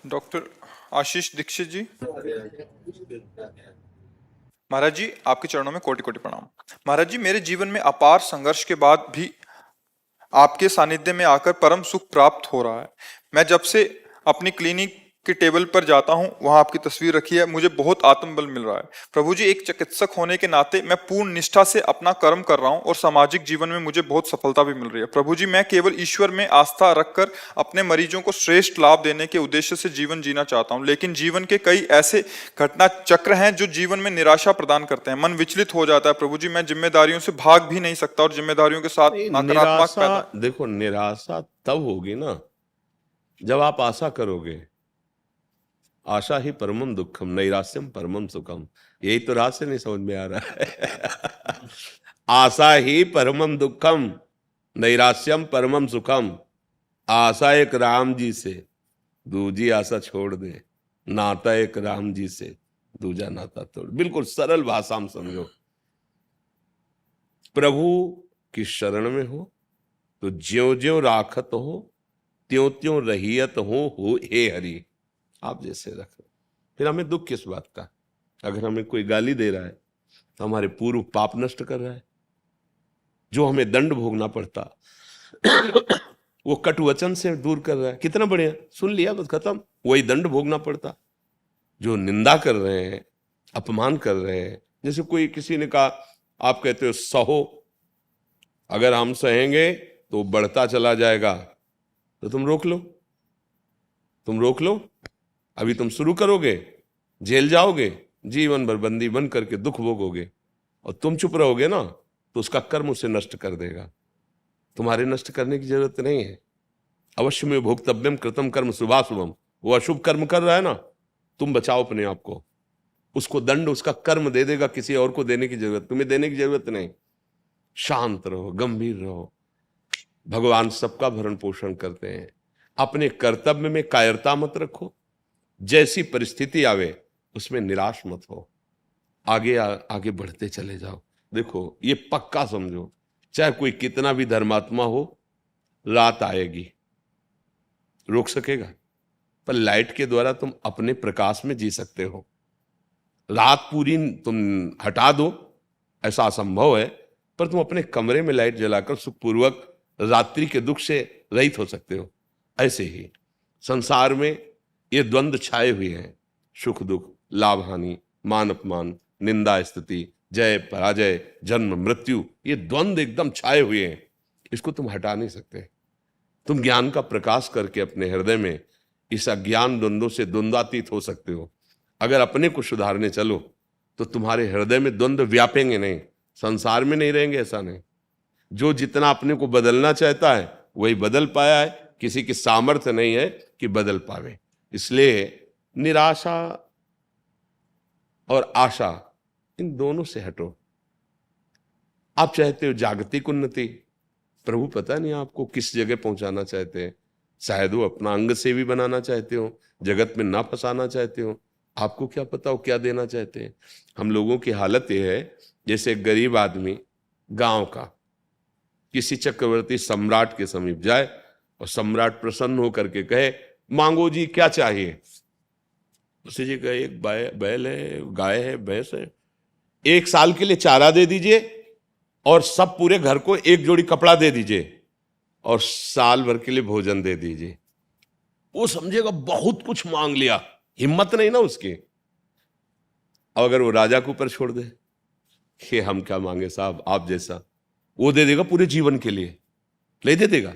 Doctor आशीष दीक्षित जी। महाराज जी, आपके चरणों में कोटि कोटि प्रणाम। महाराज जी, मेरे जीवन में अपार संघर्ष के बाद भी आपके सानिध्य में आकर परम सुख प्राप्त हो रहा है। मैं जब से अपनी क्लिनिक के टेबल पर जाता हूं, वहां आपकी तस्वीर रखी है, मुझे बहुत आत्मबल मिल रहा है। प्रभु जी, एक चिकित्सक होने के नाते मैं पूर्ण निष्ठा से अपना कर्म कर रहा हूं और सामाजिक जीवन में मुझे बहुत सफलता भी मिल रही है। प्रभु जी, मैं केवल ईश्वर में आस्था रखकर अपने मरीजों को श्रेष्ठ लाभ देने के उद्देश्य से जीवन जीना चाहता हूं, लेकिन जीवन के कई ऐसे घटना चक्र हैं जो जीवन में निराशा प्रदान करते हैं। मन विचलित हो जाता है। प्रभु जी, मैं जिम्मेदारियों से भाग भी नहीं सकता और जिम्मेदारियों के साथ नकारात्मक निराशा, देखो निराशा तब होगी ना जब आप आशा करोगे। आशा ही परमम दुखम, नैराश्यम परमम सुखम। यही तो रहस्य नहीं समझ में आ रहा है। आशा ही परमम दुखम, नैराश्यम परमम सुखम। आशा एक राम जी से, दूजी आशा छोड़ दे। नाता एक राम जी से, दूजा नाता तोड़। बिल्कुल सरल भाषा में समझो। प्रभु की शरण में हो तो ज्यों ज्यों राखत हो, त्यों त्यों रहियत हो हे हरि। आप जैसे रख, फिर हमें दुख किस बात का? अगर हमें कोई गाली दे रहा है तो हमारे पूर्व पाप नष्ट कर रहा है। जो हमें दंड भोगना पड़ता वो कटु वचन से दूर कर रहा है। कितना बढ़िया, सुन लिया बस खत्म। वही दंड भोगना पड़ता। जो निंदा कर रहे हैं, अपमान कर रहे हैं, जैसे कोई किसी ने कहा, आप कहते हो सहो, अगर हम सहेंगे तो बढ़ता चला जाएगा, तो तुम रोक लो। तुम रोक लो। अभी तुम शुरू करोगे, जेल जाओगे, जीवन भर बंदी बन करके दुख भोगोगे। और तुम चुप रहोगे ना तो उसका कर्म उसे नष्ट कर देगा। तुम्हारे नष्ट करने की जरूरत नहीं है। अवश्य में भोक्तव्यम कृतम कर्म शुभाशुभम। वो अशुभ कर्म कर रहा है ना, तुम बचाओ अपने आप को। उसको दंड उसका कर्म दे देगा, किसी और को देने की जरूरत, तुम्हें देने की जरूरत नहीं। शांत रहो, गंभीर रहो। भगवान सबका भरण पोषण करते हैं। अपने कर्तव्य में कायरता मत रखो। जैसी परिस्थिति आवे उसमें निराश मत हो। आगे आगे बढ़ते चले जाओ। देखो ये पक्का समझो, चाहे कोई कितना भी धर्मात्मा हो, रात आएगी। रोक सकेगा? पर लाइट के द्वारा तुम अपने प्रकाश में जी सकते हो। रात पूरी तुम हटा दो, ऐसा असंभव है, पर तुम अपने कमरे में लाइट जलाकर सुखपूर्वक रात्रि के दुख से रहित हो सकते हो। ऐसे ही संसार में ये द्वंद्व छाए हुए हैं। सुख दुख, लाभ हानि, मान अपमान, निंदा स्तुति, जय पराजय, जन्म मृत्यु, ये द्वंद्व एकदम छाए हुए हैं। इसको तुम हटा नहीं सकते। तुम ज्ञान का प्रकाश करके अपने हृदय में इस अज्ञान द्वंद्वों से द्वंद्वातीत हो सकते हो। अगर अपने को सुधारने चलो तो तुम्हारे हृदय में द्वंद्व व्यापेंगे नहीं, संसार में नहीं रहेंगे। ऐसा नहीं। जो जितना अपने को बदलना चाहता है वही बदल पाया है। किसी की सामर्थ्य नहीं है कि बदल पावे। इसलिए निराशा और आशा, इन दोनों से हटो। आप चाहते हो जागतिक उन्नति, प्रभु पता नहीं आपको किस जगह पहुंचाना चाहते हैं। शायद वो अपना अंग सेवी बनाना चाहते हो, जगत में ना फंसाना चाहते हो। आपको क्या पता वो क्या देना चाहते हैं। हम लोगों की हालत यह है, जैसे एक गरीब आदमी गांव का किसी चक्रवर्ती सम्राट के समीप जाए और सम्राट प्रसन्न होकर के कहे, मांगो जी क्या चाहिए। उसे जी कहे, एक बैल है, गाय है, भैंस है, 1 साल के लिए चारा दे दीजिए और सब पूरे घर को 1 जोड़ी कपड़ा दे दीजिए और साल भर के लिए भोजन दे दीजिए। वो समझेगा बहुत कुछ मांग लिया, हिम्मत नहीं ना उसकी। अगर वो राजा के ऊपर छोड़ दे कि हम क्या मांगे साहब, आप जैसा, वो दे देगा पूरे जीवन के लिए, ले दे देगा।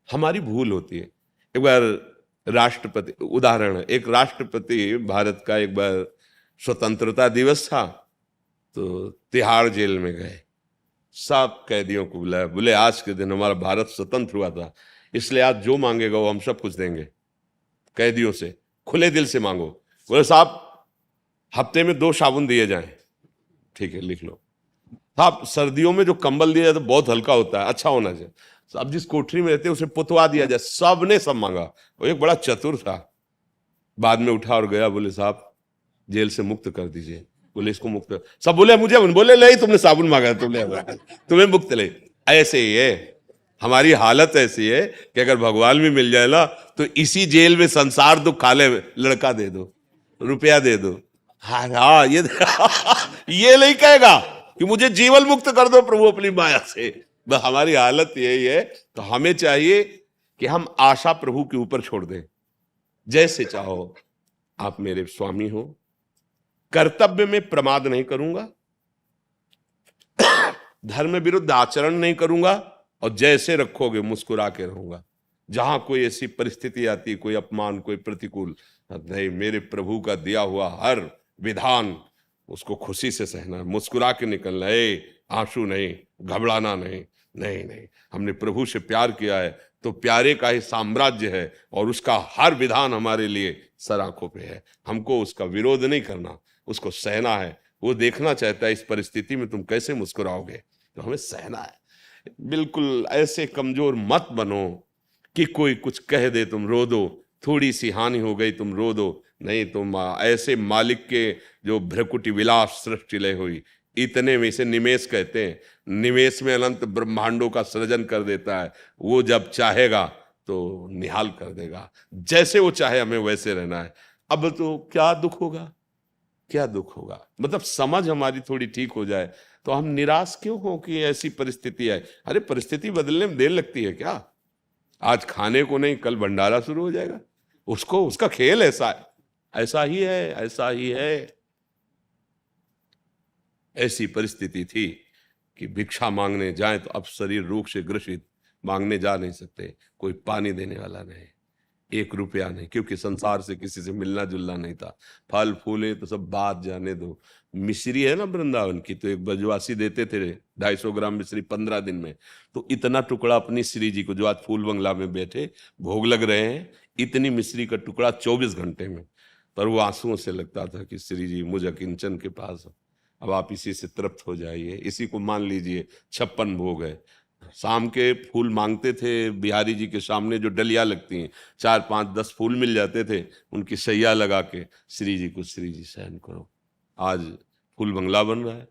हमारी भूल होती है। एक बार राष्ट्रपति, उदाहरण है, एक राष्ट्रपति भारत का, एक बार स्वतंत्रता दिवस था तो तिहाड़ जेल में गए। सब कैदियों को बुलाया, बोले आज के दिन हमारा भारत स्वतंत्र हुआ था, इसलिए आज जो मांगेगा वो हम सब कुछ देंगे। कैदियों से खुले दिल से मांगो। बोले साहब हफ्ते में 2 साबुन दिए जाएं। ठीक है, लिख लो। साहब सर्दियों में जो कंबल दिया जाता है बहुत हल्का होता है, अच्छा होना चाहिए। अब जिस कोठरी में रहते हैं उसे पुतवा दिया जाए। सबने सब मांगा। वो एक बड़ा चतुर था, बाद में उठा और गया, बोले साहब जेल से मुक्त कर दीजिए। बोले इसको मुक्त, सब बोले मुझे, बोले नहीं तुमने साबुन मांगा, तुमने तुम्हें मुक्त ले। ऐसे ही है, हमारी हालत ऐसी है कि अगर भगवान भी मिल जाए ना तो इसी जेल में संसार दुख खा ले, लड़का दे दो, रुपया दे दो। हाँ हाँ, ये ये नहीं कहेगा कि मुझे जीवन मुक्त कर दो प्रभु अपनी माया से। बस हमारी हालत यही है। तो हमें चाहिए कि हम आशा प्रभु के ऊपर छोड़ दें। जैसे चाहो आप मेरे स्वामी हो, कर्तव्य में प्रमाद नहीं करूंगा, धर्म विरुद्ध आचरण नहीं करूंगा, और जैसे रखोगे मुस्कुरा के रहूंगा। जहां कोई ऐसी परिस्थिति आती, कोई अपमान, कोई प्रतिकूल, नहीं, मेरे प्रभु का दिया हुआ हर विधान उसको खुशी से सहना है, मुस्कुरा के निकलना है, आंसू नहीं, घबराना नहीं। नहीं नहीं, हमने प्रभु से प्यार किया है तो प्यारे का ही साम्राज्य है और उसका हर विधान हमारे लिए सर आंखों पे है। हमको उसका विरोध नहीं करना, उसको सहना है। वो देखना चाहता है इस परिस्थिति में तुम कैसे मुस्कुराओगे, तो हमें सहना है। बिल्कुल ऐसे कमजोर मत बनो कि कोई कुछ कह दे तुम रो दो, थोड़ी सी हानि हो गई तुम रो दो। नहीं, तुम ऐसे मालिक के जो भ्रकुटी विलास सृष्टि लय हुई, इतने में से निमेष कहते हैं, निमेष में अनंत ब्रह्मांडों का सृजन कर देता है। वो जब चाहेगा तो निहाल कर देगा, जैसे वो चाहे हमें वैसे रहना है। अब तो क्या दुख होगा, क्या दुख होगा, मतलब समझ हमारी थोड़ी ठीक हो जाए तो हम निराश क्यों हो कि ऐसी परिस्थिति है। अरे परिस्थिति बदलने में देर लगती है क्या? आज खाने को नहीं, कल भंडारा शुरू हो जाएगा। उसको उसका खेल ऐसा है, ऐसा ही है, ऐसा ही है। ऐसी परिस्थिति थी कि भिक्षा मांगने जाए तो अब शरीर रोग से ग्रसित, मांगने जा नहीं सकते, कोई पानी देने वाला नहीं, 1 रुपया नहीं, क्योंकि संसार से किसी से मिलना जुलना नहीं था। फल फूले तो सब बात जाने दो। मिश्री है ना वृंदावन की, तो एक ब्रजवासी देते थे 250 ग्राम मिश्री 15 दिन में। तो इतना टुकड़ा अपनी श्री जी को, जो आज फूल बंगला में बैठे भोग लग रहे हैं, इतनी मिश्री का टुकड़ा 24 घंटे में। पर वो आंसुओं से लगता था कि श्री जी मुझ अकिंचन के पास, अब आप इसी से तृप्त हो जाइए, इसी को मान लीजिए 56 भोग है। शाम के फूल मांगते थे बिहारी जी के सामने, जो डलिया लगती हैं, 4 5 10 फूल मिल जाते थे, उनकी सैया लगा के श्री जी को, श्री जी सहन करो। आज फूल बंगला बन रहा है।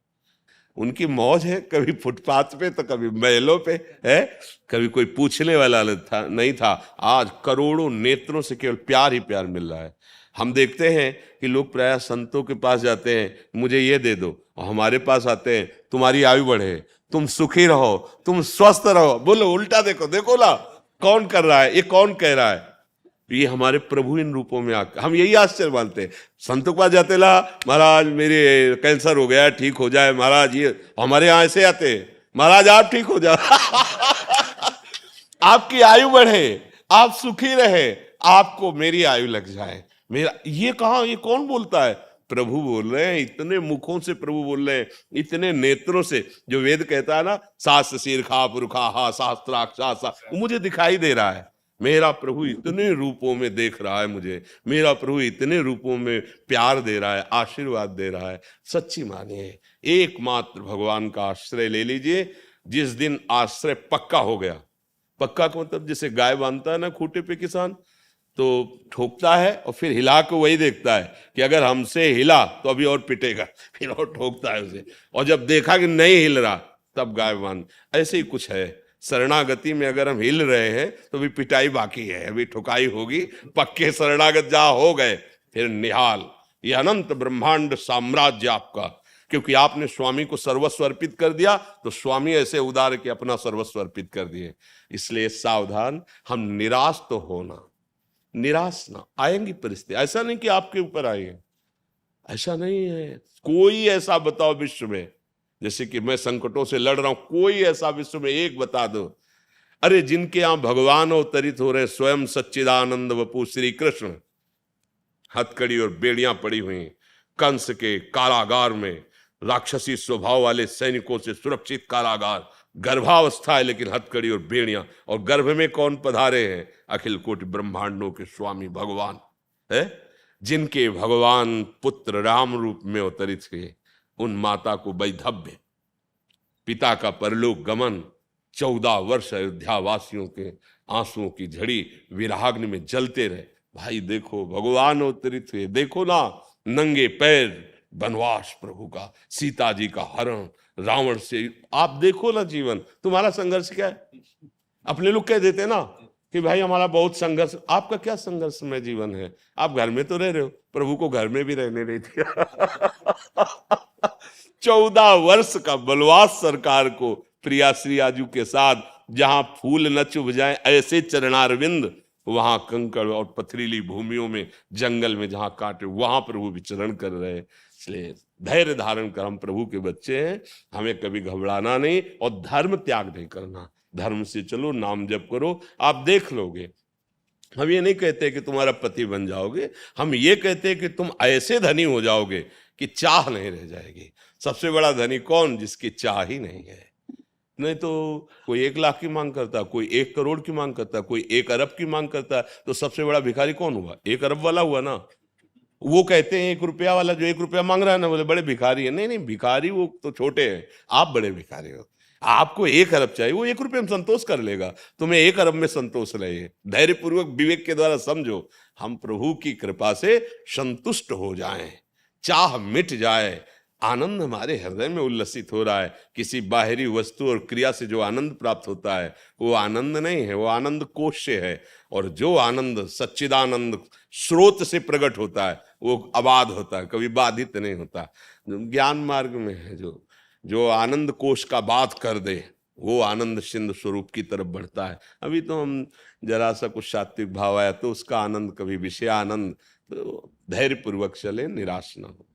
उनकी मौज है, कभी फुटपाथ पे तो कभी महलों पे है, कभी कोई पूछने वाला नहीं था। आज करोड़ों नेत्रों से केवल प्यार ही प्यार मिल रहा है। हम देखते हैं कि लोग प्रायः संतों के पास जाते हैं, मुझे ये दे दो, और हमारे पास आते हैं, तुम्हारी आयु बढ़े, तुम सुखी रहो, तुम स्वस्थ रहो। बोलो उल्टा, देखो देखो ना कौन कर रहा है, ये कौन कह रहा है? ये हमारे प्रभु इन रूपों में आकर, हम यही आश्चर्य मानते हैं। संतों के पास जाते ला, महाराज मेरे कैंसर हो गया, ठीक हो जाए महाराज। ये हमारे यहाँ ऐसे आते हैं, महाराज आप ठीक हो जाओ आपकी आयु बढ़े, आप सुखी रहे, आपको मेरी आयु लग जाए। मेरा ये कहाँ, ये कौन बोलता है? प्रभु बोल रहे हैं। इतने मुखों से प्रभु बोल रहे हैं, इतने नेत्रों से। जो वेद कहता है ना, सास शीर्षा पुरुखा हा शास्त्राक्षा, वो मुझे दिखाई दे रहा है। मेरा प्रभु इतने रूपों में देख रहा है मुझे, मेरा प्रभु इतने रूपों में प्यार दे रहा है, आशीर्वाद दे रहा है। सच्ची मानिए, एकमात्र भगवान का आश्रय ले लीजिए। जिस दिन आश्रय पक्का हो गया, पक्का का मतलब जैसे गाय बांधता है ना खूंटे पे किसान, तो ठोकता है और फिर हिला के वही देखता है कि अगर हमसे हिला तो अभी और पिटेगा, फिर और ठोकता है उसे, और जब देखा कि नहीं हिल रहा तब गाय बांध। ऐसे ही कुछ है शरणागति में, अगर हम हिल रहे हैं तो भी पिटाई बाकी है, अभी ठुकाई होगी। पक्के शरणागत जहां हो गए फिर निहाल। ये अनंत ब्रह्मांड साम्राज्य आपका, क्योंकि आपने स्वामी को सर्वस्व अर्पित कर दिया, तो स्वामी ऐसे उदार के अपना सर्वस्व अर्पित कर दिए। इसलिए सावधान, हम निराश तो होना, निराश ना। आएंगी परिस्थिति, ऐसा नहीं कि आपके ऊपर आएंगे, ऐसा नहीं है। कोई ऐसा बताओ विश्व में, जैसे कि मैं संकटों से लड़ रहा हूं, कोई ऐसा विश्व में एक बता दो, अरे जिनके यहां भगवान अवतरित हो रहे, स्वयं सच्चिदानंद वपु श्री कृष्ण, हथकड़ी और बेड़ियां पड़ी हुई, कंस के कारागार में, राक्षसी स्वभाव वाले सैनिकों से सुरक्षित कारागार, गर्भावस्था है लेकिन हथकड़ी और बेड़ियां, और गर्भ में कौन पधारे हैं? अखिल कोटि ब्रह्मांडों के स्वामी भगवान है। जिनके भगवान पुत्र राम रूप में अवतरित हुए, उन माता को वैधव्य, पिता का परलोक गमन, 14 वर्ष अयोध्या वासियों के आंसुओं की झड़ी विराग्नि में जलते रहे। भाई देखो भगवान अवतरित हुए, देखो ना नंगे पैर वनवास प्रभु का, सीता जी का हरण, रावण से, आप देखो ना जीवन, तुम्हारा संघर्ष क्या है? अपने लोग कह देते हैं ना कि भाई हमारा बहुत संघर्ष। आपका क्या संघर्षमय जीवन है? आप घर में तो रह रहे हो, प्रभु को घर में भी रहने नहीं दिया। 14 वर्ष का वनवास सरकार को प्रिया श्री आजू के साथ, जहां फूल न चुभ जाए ऐसे चरणारविंद, वहां कंकड़ और पथरीली भूमियों में, जंगल में जहां काटे, वहां प्रभु विचरण कर रहे हैं। इसलिए धैर्य धारण कर, हम प्रभु के बच्चे हैं, हमें कभी घबराना नहीं और धर्म त्याग नहीं करना। धर्म से चलो, नाम जप करो, आप देख लोगे। हम ये नहीं कहते कि तुम्हारा पति बन जाओगे, हम ये कहते हैं कि तुम ऐसे धनी हो जाओगे कि चाह नहीं रह जाएगी। सबसे बड़ा धनी कौन? जिसकी चाह ही नहीं है। नहीं तो कोई 1 लाख की मांग करता, कोई 1 करोड़ की मांग करता, कोई 1 अरब की मांग करता, तो सबसे बड़ा भिखारी कौन हुआ? 1 अरब वाला हुआ ना। वो कहते हैं 1 रुपया वाला, जो 1 रुपया मांग रहा है ना, बोले बड़े भिखारी है। नहीं नहीं, भिखारी वो तो छोटे हैं, आप बड़े भिखारी हो। आपको 1 अरब चाहिए, वो 1 रुपये में संतोष कर लेगा, तुम्हें 1 अरब में संतोष रहे। धैर्यपूर्वक विवेक के द्वारा समझो, हम प्रभु की कृपा से संतुष्ट हो जाएं, चाह मिट जाए, आनंद हमारे हृदय में उल्लसित हो रहा है। किसी बाहरी वस्तु और क्रिया से जो आनंद प्राप्त होता है वो आनंद नहीं है, वो आनंद कोश से है। और जो आनंद सच्चिदानंद स्रोत से प्रकट होता है वो अबाध होता है, कभी बाधित नहीं होता। ज्ञान मार्ग में है जो आनंद कोश का बात कर दे, वो आनंद सिंधु स्वरूप की तरफ बढ़ता है। अभी तो हम जरा सा कुछ सात्विक भाव आया तो उसका आनंद, कभी विषय आनंद। तो धैर्यपूर्वक चले, निराश न हो।